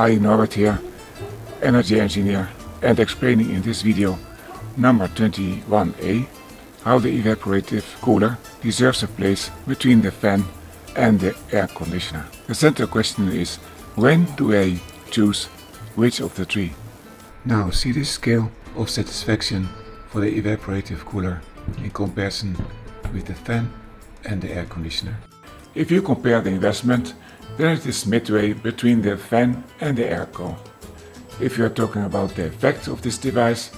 Hi, Norbert here, energy engineer, and explaining in this video number 21a how the evaporative cooler deserves a place between the fan and the air conditioner. The central question is, when do I choose which of the three? Now see this scale of satisfaction for the evaporative cooler in comparison with the fan and the air conditioner. If you compare the investment, then it is midway between the fan and the airco. If you are talking about the effect of this device,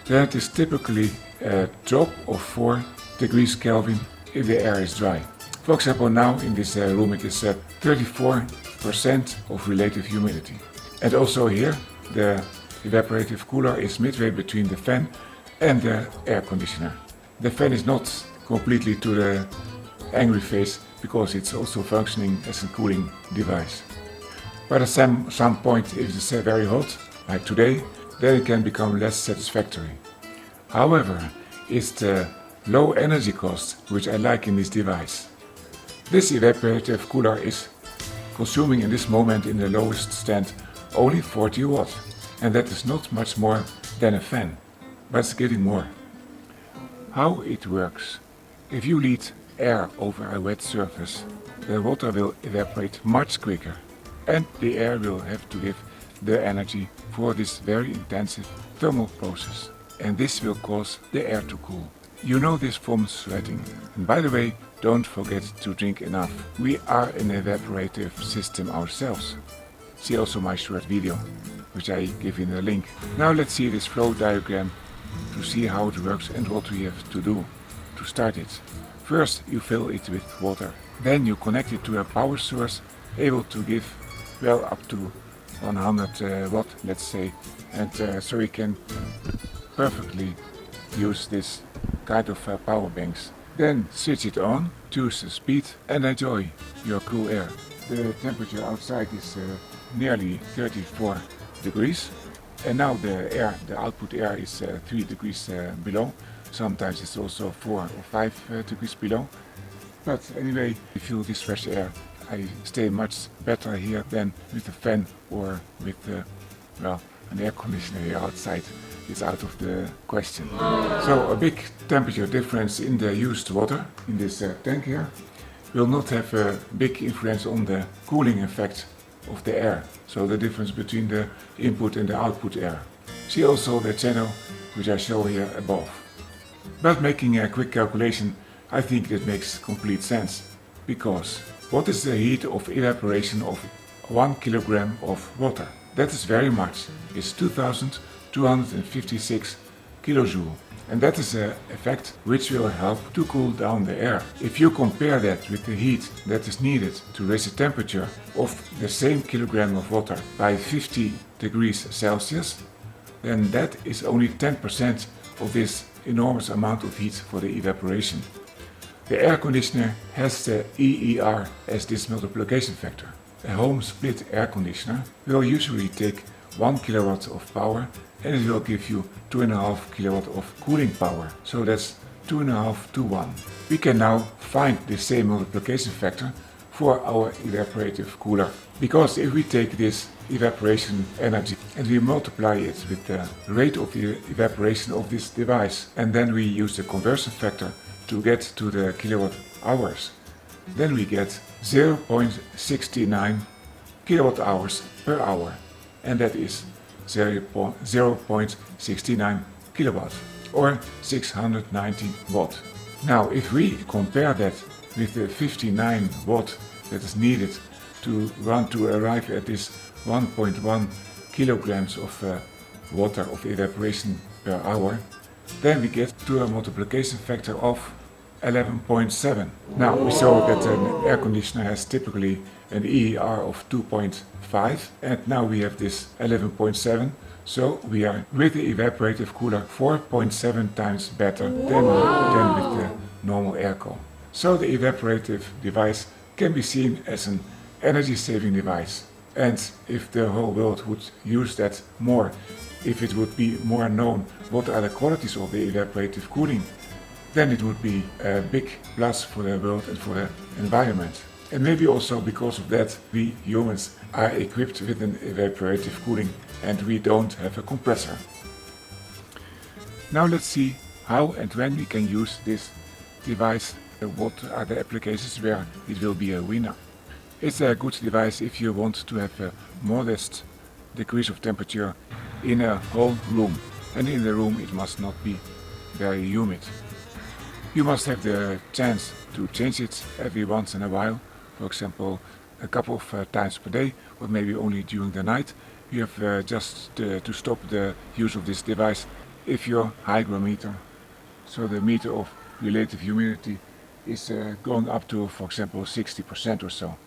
then it is typically a drop of 4 degrees Kelvin if the air is dry. For example, now in this room it is 34% of relative humidity. And also here the evaporative cooler is midway between the fan and the air conditioner. The fan is not completely to the angry face because it's also functioning as a cooling device. But at some point, if it's very hot, like today, then it can become less satisfactory. However, it's the low energy cost which I like in this device. This evaporative cooler is consuming in this moment in the lowest stand only 40 watts, and that is not much more than a fan, but it's getting more. How it works? If you lead air over a wet surface, the water will evaporate much quicker, and the air will have to give the energy for this very intensive thermal process, and this will cause the air to cool. You know this from sweating. And by the way, don't forget to drink enough. We are an evaporative system ourselves. See also my short video, which I give in the link. Now let's see this flow diagram to see how it works and what we have to do to start it. First you fill it with water, then you connect it to a power source able to give well up to 100 watt, let's say, and so you can perfectly use this kind of power banks. Then switch it on, choose the speed and enjoy your cool air. The temperature outside is nearly 34 degrees, and now the output air is 3 degrees below. Sometimes it's also 4 or 5 degrees below. But anyway, if you feel this fresh air, I stay much better here than with the fan or with an air conditioner here outside. It's out of the question. So a big temperature difference in the used water in this tank here will not have a big influence on the cooling effect of the air. So the difference between the input and the output air. See also the channel which I show here above. But making a quick calculation, I think that makes complete sense. Because what is the heat of evaporation of 1 kilogram of water? That is very much. It's 2256 kilojoule. And that is an effect which will help to cool down the air. If you compare that with the heat that is needed to raise the temperature of the same kilogram of water by 50 degrees Celsius, then that is only 10% of this enormous amount of heat for the evaporation. The air conditioner has the EER as this multiplication factor. A home split air conditioner will usually take 1 kilowatt of power and it will give you 2.5 kilowatt of cooling power. So that's 2.5 to 1. We can now find the same multiplication factor for our evaporative cooler. Because if we take this evaporation energy and we multiply it with the rate of the evaporation of this device, and then we use the conversion factor to get to the kilowatt hours, then we get 0.69 kilowatt hours per hour, and that is 0.69 kilowatt or 690 watt. Now if we compare that with the 59 watt that is needed to arrive at this 1.1 kilograms of water of evaporation per hour, then we get to a multiplication factor of 11.7. Now we saw that an air conditioner has typically an EER of 2.5, and now we have this 11.7, so we are with the evaporative cooler 4.7 times better than with the normal airco. So the evaporative device can be seen as an energy saving device. And if the whole world would use that more, if it would be more known what are the qualities of the evaporative cooling, then it would be a big plus for the world and for the environment. And maybe also because of that, we humans are equipped with an evaporative cooling and we don't have a compressor. Now let's see how and when we can use this device. What are the applications where it will be a winner. It's a good device if you want to have a modest decrease of temperature in a whole room. And in the room it must not be very humid. You must have the chance to change it every once in a while. For example, a couple of times per day, or maybe only during the night. You have just to stop the use of this device if your hygrometer, so the meter of relative humidity, is going up to, for example, 60% or so.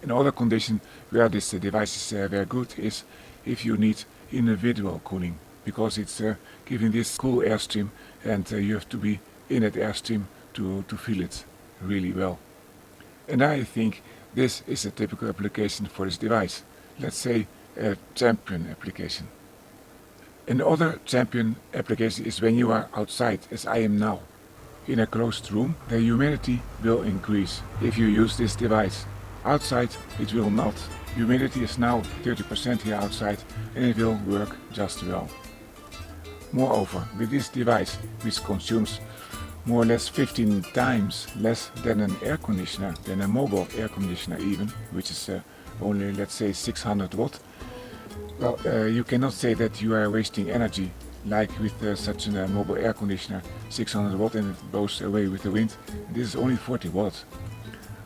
Another condition where this device is very good is if you need individual cooling, because it's giving this cool airstream and you have to be in that airstream to feel it really well. And I think this is a typical application for this device. Let's say a champion application. Another champion application is when you are outside, as I am now. In a closed room, the humidity will increase if you use this device. Outside it will not. Humidity is now 30% here outside and it will work just well. Moreover, with this device, which consumes more or less 15 times less than an air conditioner, than a mobile air conditioner even, which is only, let's say, 600 watt. Well, you cannot say that you are wasting energy, like with such a mobile air conditioner, 600 watt, and it goes away with the wind. This is only 40 watts.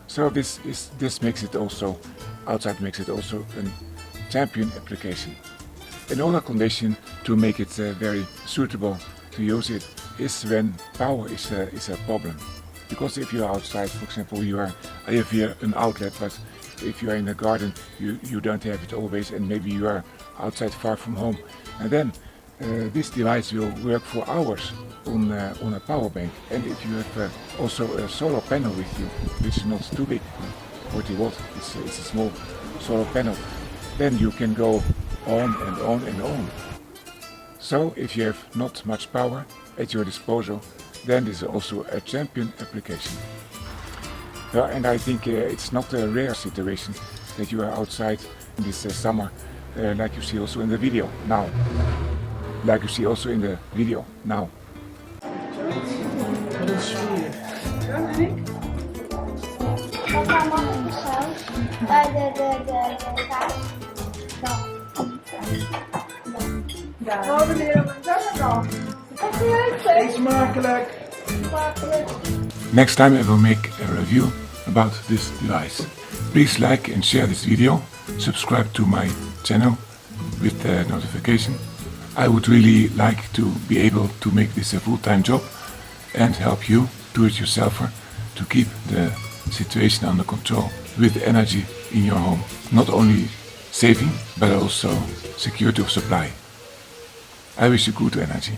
So this makes it also, outside makes it also a champion application. Another condition to make it very suitable to use it is when power is a problem. Because if you are outside, for example, I have here an outlet, but if you are in the garden, you don't have it always, and maybe you are outside far from home. And then this device will work for hours on a power bank. And if you have also a solar panel with you, which is not too big, 40 watt, it's a small solar panel, then you can go on and on and on. So if you have not much power at your disposal, then this is also a champion application. Well, and I think it's not a rare situation that you are outside in this summer, like you see also in the video now. Like you see also in the video now. Papa, mag ik de saus? De kaas? Ja, meneer, wat is dat dan? Eet smakelijk. Next time I will make a review about this device. Please like and share this video. Subscribe to my channel with the notification. I would really like to be able to make this a full-time job and help you, do-it-yourselfer, to keep the situation under control with energy in your home. Not only saving, but also security of supply. I wish you good energy.